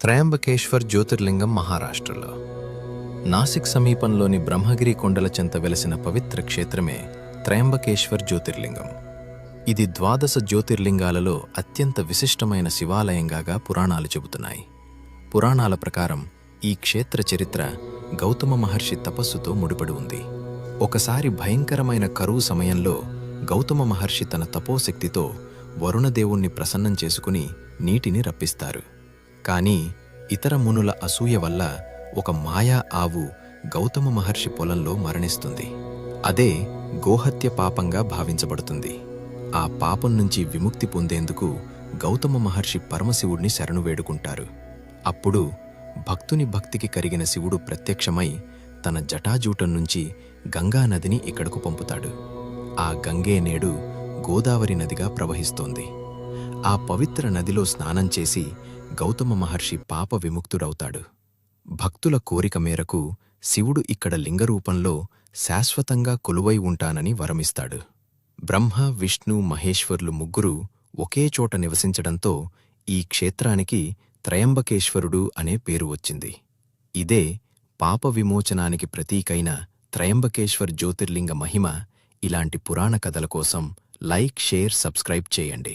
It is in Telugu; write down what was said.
త్రయంబకేశ్వర్ జ్యోతిర్లింగం మహారాష్ట్రలో నాసిక్ సమీపంలోని బ్రహ్మగిరి కొండల చెంత వెలసిన పవిత్ర క్షేత్రమే త్రయంబకేశ్వర్ జ్యోతిర్లింగం. ఇది ద్వాదశ జ్యోతిర్లింగాలలో అత్యంత విశిష్టమైన శివాలయంగా పురాణాలు చెబుతున్నాయి. పురాణాల ప్రకారం ఈ క్షేత్ర చరిత్ర గౌతమ మహర్షి తపస్సుతో ముడిపడి ఉంది. ఒకసారి భయంకరమైన కరువు సమయంలో గౌతమ మహర్షి తన తపోశక్తితో వరుణదేవుణ్ణి ప్రసన్నం చేసుకుని నీటిని రప్పిస్తారు. కానీ ఇతర మునుల అసూయ వల్ల ఒక మాయా ఆవు గౌతమ మహర్షి పొలంలో మరణిస్తుంది. అదే గోహత్య పాపంగా భావించబడుతుంది. ఆ పాపం నుంచి విముక్తి పొందేందుకు గౌతమ మహర్షి పరమశివుడిని శరణు వేడుకుంటారు. అప్పుడు భక్తుని భక్తికి కరిగిన శివుడు ప్రత్యక్షమై తన జటాజూటం నుంచి గంగానదిని ఇక్కడకు పంపుతాడు. ఆ గంగే నేడు గోదావరి నదిగా ప్రవహిస్తోంది. ఆ పవిత్ర నదిలో స్నానం చేసి గౌతమ మహర్షి పాప విముక్తుడవుతాడు. భక్తుల కోరిక మేరకు శివుడు ఇక్కడ లింగరూపంలో శాశ్వతంగా కొలువై ఉంటానని వరమిస్తాడు. బ్రహ్మ, విష్ణు, మహేశ్వర్లు ముగ్గురు ఒకే చోట నివసించడంతో ఈ క్షేత్రానికి త్రయంబకేశ్వరుడు అనే పేరు వచ్చింది. ఇదే పాప విమోచనానికి ప్రతీకైన త్రయంబకేశ్వర్ జ్యోతిర్లింగ మహిమ. ఇలాంటి పురాణ కథల కోసం లైక్, షేర్, సబ్స్క్రైబ్ చేయండి.